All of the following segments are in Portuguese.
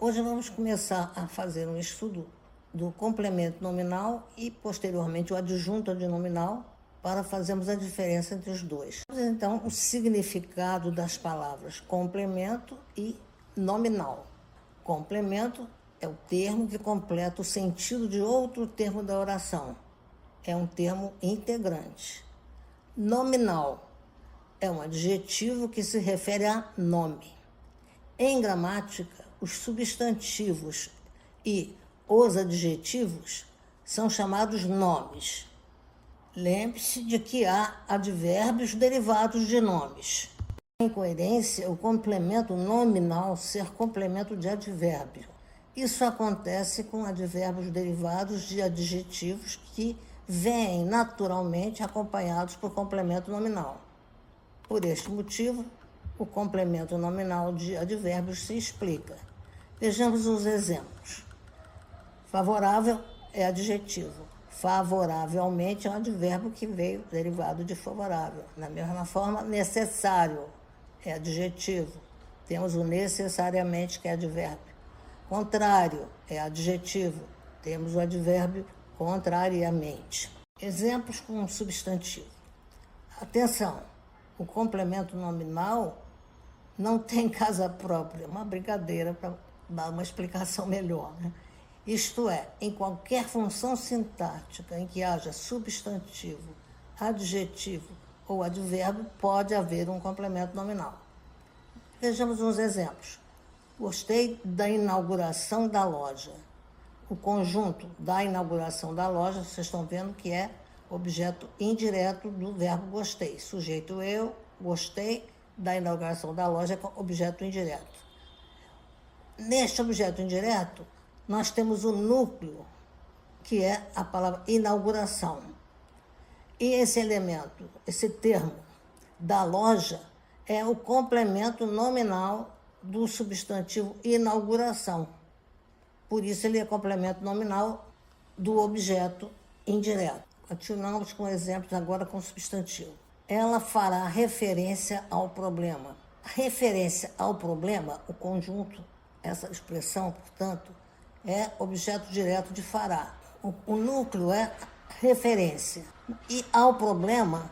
Hoje vamos começar a fazer um estudo do complemento nominal e, posteriormente, o adjunto adnominal para fazermos a diferença entre os dois. Então, o significado das palavras complemento e nominal. Complemento é o termo que completa o sentido de outro termo da oração. É um termo integrante. Nominal é um adjetivo que se refere a nome. Em gramática, os substantivos e os adjetivos são chamados nomes. Lembre-se de que há advérbios derivados de nomes. Em coerência, o complemento nominal ser complemento de advérbio. Isso acontece com advérbios derivados de adjetivos que vêm naturalmente acompanhados por complemento nominal. Por este motivo, o complemento nominal de advérbios se explica. Vejamos os exemplos. Favorável é adjetivo. Favoravelmente é um advérbio que veio derivado de favorável. Da mesma forma, necessário é adjetivo. Temos o necessariamente, que é advérbio. Contrário é adjetivo. Temos o advérbio contrariamente. Exemplos com substantivo. Atenção, o complemento nominal não tem casa própria, uma brincadeira para dar uma explicação melhor, né? Isto é, em qualquer função sintática em que haja substantivo, adjetivo ou advérbio, pode haver um complemento nominal. Vejamos uns exemplos. Gostei da inauguração da loja. O conjunto da inauguração da loja, vocês estão vendo que é objeto indireto do verbo gostei. Sujeito eu, gostei da inauguração da loja com objeto indireto. Neste objeto indireto, nós temos o núcleo, que é a palavra inauguração. E esse elemento, esse termo da loja, é o complemento nominal do substantivo inauguração. Por isso, ele é complemento nominal do objeto indireto. Continuamos com exemplos agora com substantivo. Ela fará referência ao problema. A referência ao problema, o conjunto, essa expressão, portanto, é objeto direto de fará. O núcleo é referência. E ao problema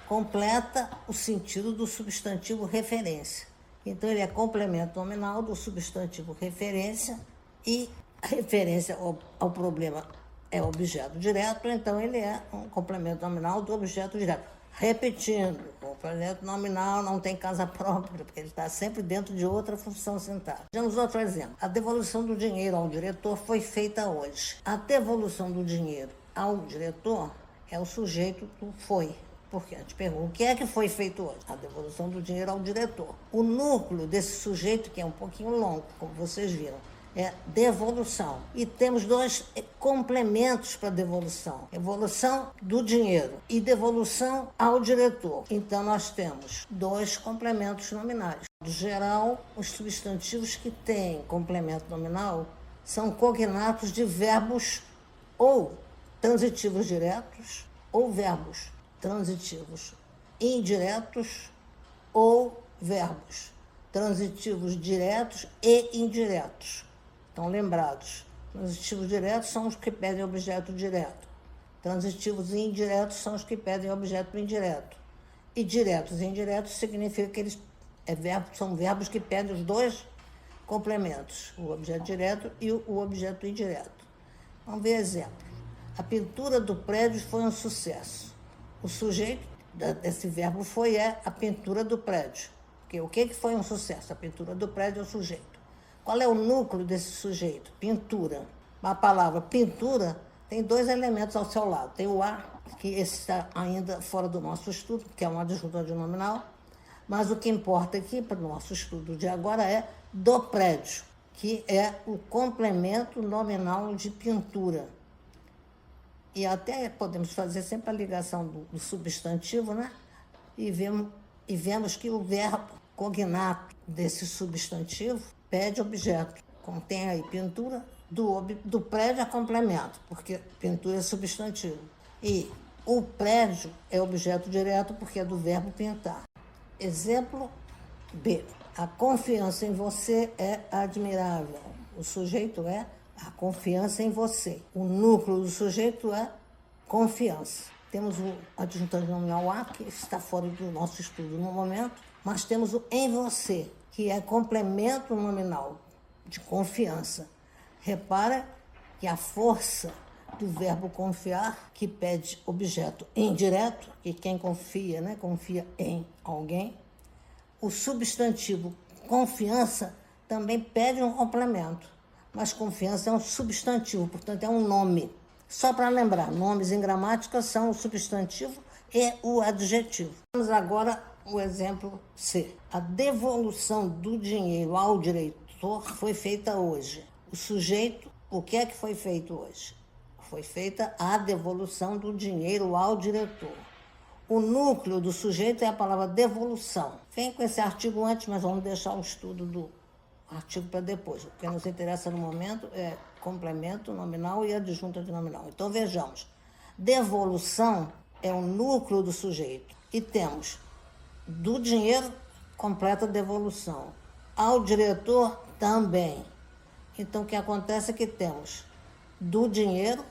completa o sentido do substantivo referência. Então, ele é complemento nominal do substantivo referência e a referência ao problema é objeto direto, então ele é um complemento nominal do objeto direto. Repetindo, o complemento nominal não tem casa própria, porque ele está sempre dentro de outra função sintática. Vejamos outro exemplo. A devolução do dinheiro ao diretor foi feita hoje. A devolução do dinheiro ao diretor é o sujeito do foi. Porque a gente pergunta, o que é que foi feito hoje? A devolução do dinheiro ao diretor. O núcleo desse sujeito, que é um pouquinho longo, como vocês viram, é devolução. E temos dois complementos para devolução. Devolução do dinheiro e devolução ao diretor. Então, nós temos dois complementos nominais. No geral, os substantivos que têm complemento nominal são cognatos de verbos ou transitivos diretos ou verbos transitivos indiretos ou verbos transitivos diretos e indiretos. Estão lembrados? Transitivos diretos são os que pedem objeto direto. Transitivos indiretos são os que pedem objeto indireto. E diretos e indiretos significa que eles são verbos que pedem os dois complementos, o objeto direto e o objeto indireto. Vamos ver exemplos. A pintura do prédio foi um sucesso. O sujeito desse verbo foi a pintura do prédio. Porque o que foi um sucesso? A pintura do prédio é o sujeito. Qual é o núcleo desse sujeito? Pintura. A palavra pintura tem dois elementos ao seu lado. Tem o a, que esse está ainda fora do nosso estudo, que é um adjunto adnominal, mas o que importa aqui para o nosso estudo de agora é do prédio, que é o complemento nominal de pintura. E até podemos fazer sempre a ligação do substantivo, né? E vemos que o verbo cognato desse substantivo pede objeto. Contém aí pintura, do prédio é complemento, porque pintura é substantivo. E o prédio é objeto direto, porque é do verbo pintar. Exemplo B. A confiança em você é admirável. O sujeito é a confiança em você. O núcleo do sujeito é confiança. Temos o adjuntivo nominal a, que está fora do nosso estudo no momento, mas temos o em você, que é complemento nominal de confiança. Repara que a força do verbo confiar, que pede objeto indireto, que quem confia, né, confia em alguém. O substantivo confiança também pede um complemento, mas confiança é um substantivo, portanto é um nome. Só para lembrar, nomes em gramática são o substantivo e o adjetivo. Vamos agora o exemplo C. A devolução do dinheiro ao diretor foi feita hoje. O sujeito, o que é que foi feito hoje? Foi feita a devolução do dinheiro ao diretor. O núcleo do sujeito é a palavra devolução. Vem com esse artigo antes, mas vamos deixar o estudo do artigo para depois. O que nos interessa no momento é complemento nominal e adjunta de nominal. Então vejamos. Devolução é o núcleo do sujeito. E temos do dinheiro, completa devolução. Ao diretor, também. Então o que acontece é que temos do dinheiro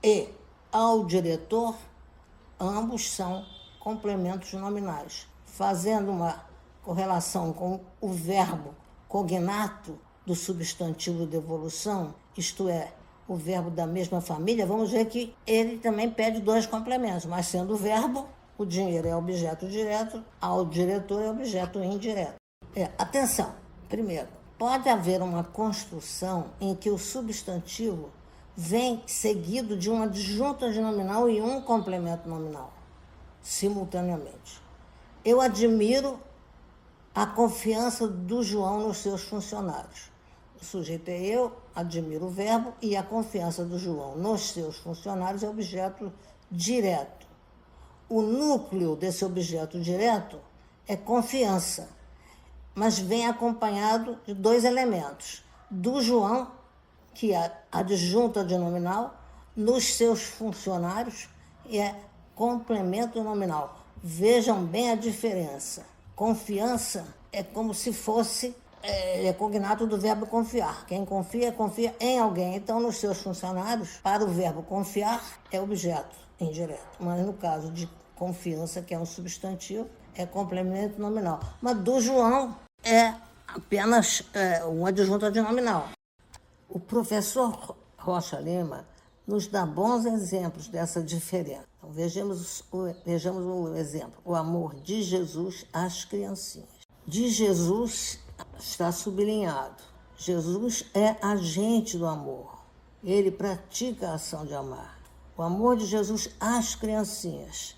e ao diretor, ambos são complementos nominais. Fazendo uma correlação com o verbo cognato do substantivo devolução, isto é, o verbo da mesma família, vamos ver que ele também pede dois complementos, mas sendo o verbo, o dinheiro é objeto direto, ao diretor é objeto indireto. Atenção, primeiro, pode haver uma construção em que o substantivo vem seguido de uma adjunta de nominal e um complemento nominal, simultaneamente. Eu admiro a confiança do João nos seus funcionários. O sujeito é eu, admiro o verbo, e a confiança do João nos seus funcionários é objeto direto. O núcleo desse objeto direto é confiança, mas vem acompanhado de dois elementos. Do João, que é adjunta de nominal, nos seus funcionários, e é complemento nominal. Vejam bem a diferença. Confiança é como se fosse cognato do verbo confiar. Quem confia, confia em alguém. Então, nos seus funcionários, para o verbo confiar, é objeto indireto. Mas no caso de confiança, que é um substantivo, é complemento nominal. Mas do João é apenas uma adjunta de nominal. O professor Rocha Lima nos dá bons exemplos dessa diferença. Então, vejamos o exemplo. O amor de Jesus às criancinhas. De Jesus está sublinhado. Jesus é agente do amor. Ele pratica a ação de amar. O amor de Jesus às criancinhas.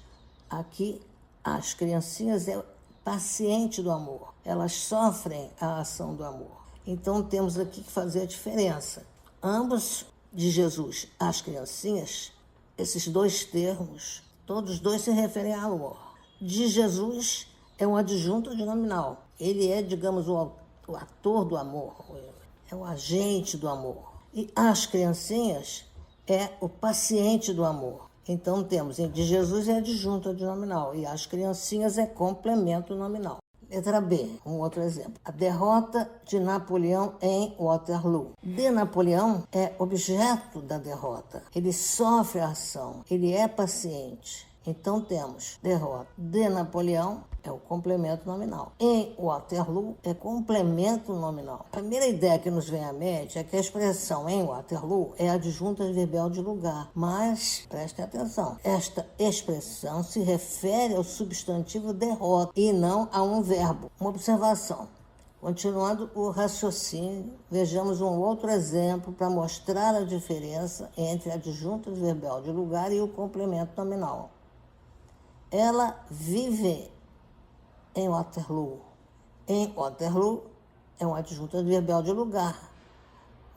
Aqui, as criancinhas é paciente do amor. Elas sofrem a ação do amor. Então, temos aqui que fazer a diferença. Ambos de Jesus às criancinhas, esses dois termos, todos dois se referem ao amor. De Jesus é um adjunto de nominal. Ele é, digamos, o ator do amor, é o agente do amor. E as criancinhas é o paciente do amor. Então temos, de Jesus é adjunto de nominal e as criancinhas é complemento nominal. Letra B, um outro exemplo. A derrota de Napoleão em Waterloo. De Napoleão é objeto da derrota. Ele sofre a ação, ele é paciente. Então temos derrota de Napoleão é o complemento nominal. Em Waterloo é complemento nominal. A primeira ideia que nos vem à mente é que a expressão em Waterloo é adjunta verbal de lugar. Mas, preste atenção, esta expressão se refere ao substantivo derrota e não a um verbo. Uma observação. Continuando o raciocínio, vejamos um outro exemplo para mostrar a diferença entre a adjunta verbal de lugar e o complemento nominal. Ela vive em Waterloo. Em Waterloo é uma adjunta verbal de lugar.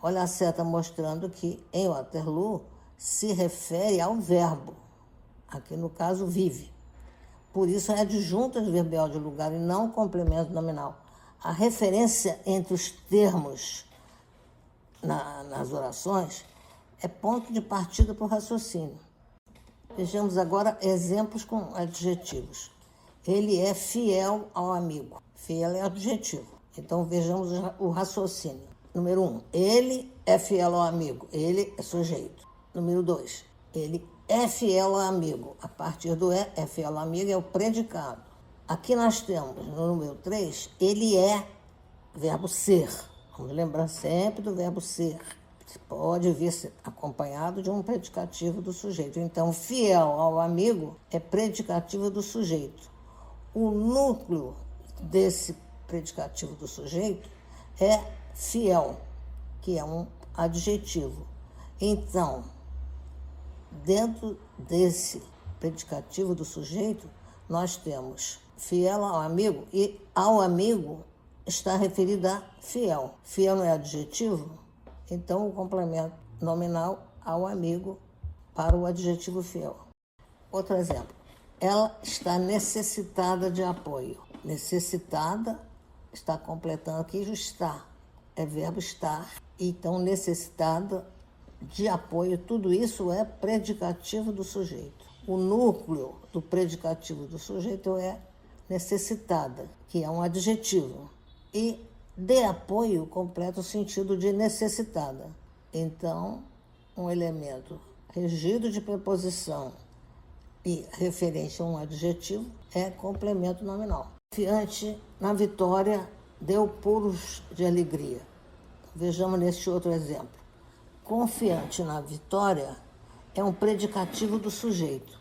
Olha a seta mostrando que em Waterloo se refere ao verbo. Aqui no caso, vive. Por isso é adjunta verbal de lugar e não complemento nominal. A referência entre os termos nas orações é ponto de partida para o raciocínio. Vejamos agora exemplos com adjetivos. Ele é fiel ao amigo. Fiel é adjetivo. Então vejamos o raciocínio. Número 1, ele é fiel ao amigo. Ele é sujeito. Número 2, ele é fiel ao amigo. A partir do é fiel ao amigo é o predicado. Aqui nós temos, no número 3, ele é verbo ser. Vamos lembrar sempre do verbo ser. Pode vir acompanhado de um predicativo do sujeito. Então, fiel ao amigo é predicativo do sujeito. O núcleo desse predicativo do sujeito é fiel, que é um adjetivo. Então, dentro desse predicativo do sujeito, nós temos fiel ao amigo, e ao amigo está referido a fiel. Fiel não é adjetivo? Então, o complemento nominal ao amigo para o adjetivo fiel. Outro exemplo. Ela está necessitada de apoio. Necessitada, está completando aqui, está. É verbo estar. Então, necessitada de apoio, tudo isso é predicativo do sujeito. O núcleo do predicativo do sujeito é necessitada, que é um adjetivo. E de apoio completa o sentido de necessitada. Então, um elemento regido de preposição e referente a um adjetivo é complemento nominal. Confiante na vitória deu pulos de alegria. Vejamos neste outro exemplo. Confiante na vitória é um predicativo do sujeito.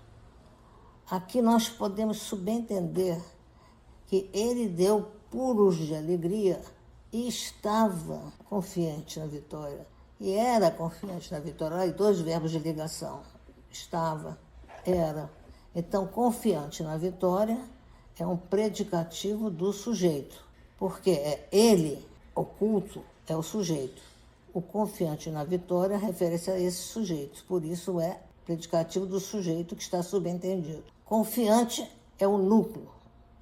Aqui nós podemos subentender que ele deu pulos de alegria e estava confiante na vitória. E era confiante na vitória. Olha, 2 verbos de ligação. Estava, era. Então, confiante na vitória é um predicativo do sujeito. Porque é ele, oculto, é o sujeito. O confiante na vitória refere-se a esse sujeito. Por isso é predicativo do sujeito que está subentendido. Confiante é o núcleo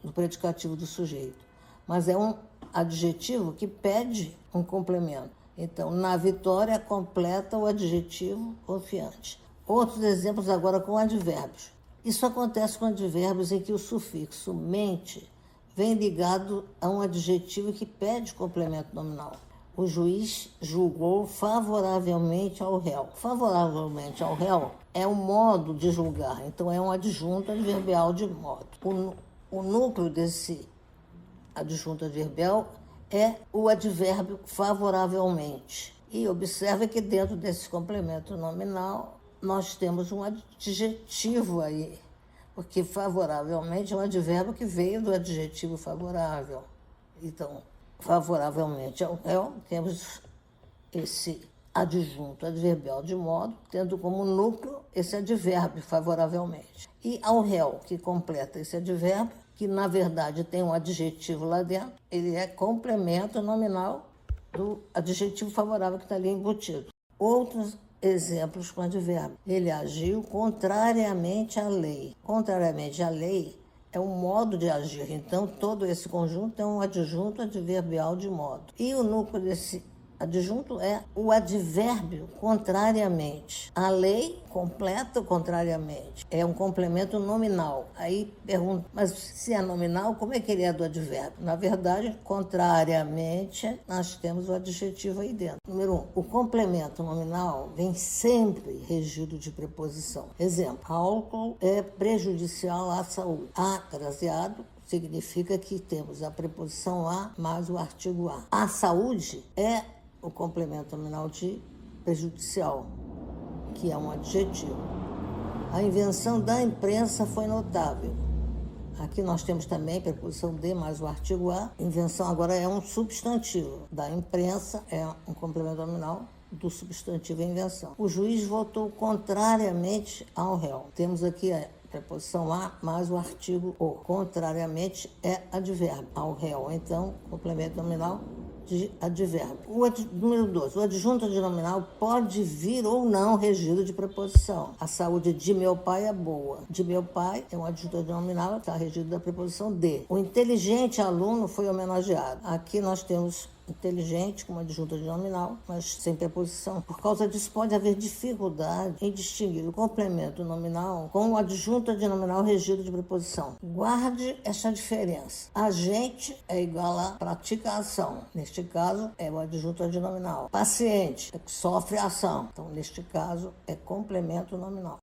do predicativo do sujeito. Mas é um adjetivo que pede um complemento. Então, na vitória, completa o adjetivo confiante. Outros exemplos agora com advérbios. Isso acontece com advérbios em que o sufixo mente vem ligado a um adjetivo que pede complemento nominal. O juiz julgou favoravelmente ao réu. Favoravelmente ao réu é um modo de julgar, então é um adjunto adverbial de modo. O núcleo desse adjunto adverbial é o advérbio favoravelmente. E observe que dentro desse complemento nominal nós temos um adjetivo aí, porque favoravelmente é um advérbio que veio do adjetivo favorável. Então, favoravelmente ao réu, temos esse adjunto adverbial de modo, tendo como núcleo esse advérbio favoravelmente. E ao réu, que completa esse advérbio, que na verdade tem um adjetivo lá dentro, ele é complemento nominal do adjetivo favorável que está ali embutido. Outros exemplos com advérbio. Ele agiu contrariamente à lei. Contrariamente à lei é um modo de agir. Então, todo esse conjunto é um adjunto adverbial de modo. E o núcleo desse adjunto é o advérbio contrariamente. A lei completa contrariamente. É um complemento nominal. Aí pergunto, mas se é nominal, como é que ele é do advérbio? Na verdade, contrariamente, nós temos o adjetivo aí dentro. Número 1, o complemento nominal vem sempre regido de preposição. Exemplo, álcool é prejudicial à saúde. Agraciado significa que temos a preposição a mais o artigo a. A saúde é o complemento nominal de prejudicial, que é um adjetivo. A invenção da imprensa foi notável. Aqui nós temos também preposição de mais o artigo a. Invenção agora é um substantivo. Da imprensa é um complemento nominal do substantivo invenção. O juiz votou contrariamente ao réu. Temos aqui a preposição a mais o artigo o. Contrariamente é advérbio ao réu. Então, complemento nominal de advérbio. Número 2. O adjunto adnominal pode vir ou não regido de preposição. A saúde de meu pai é boa. De meu pai é um adjunto adnominal, está regido da preposição de. O inteligente aluno foi homenageado. Aqui nós temos inteligente, como adjunta de nominal, mas sem preposição. Por causa disso, pode haver dificuldade em distinguir o complemento nominal com o adjunto de nominal regido de preposição. Guarde essa diferença. Agente é igual a pratica a ação. Neste caso, é o adjunto adnominal. Paciente é que sofre a ação. Então, neste caso, é complemento nominal.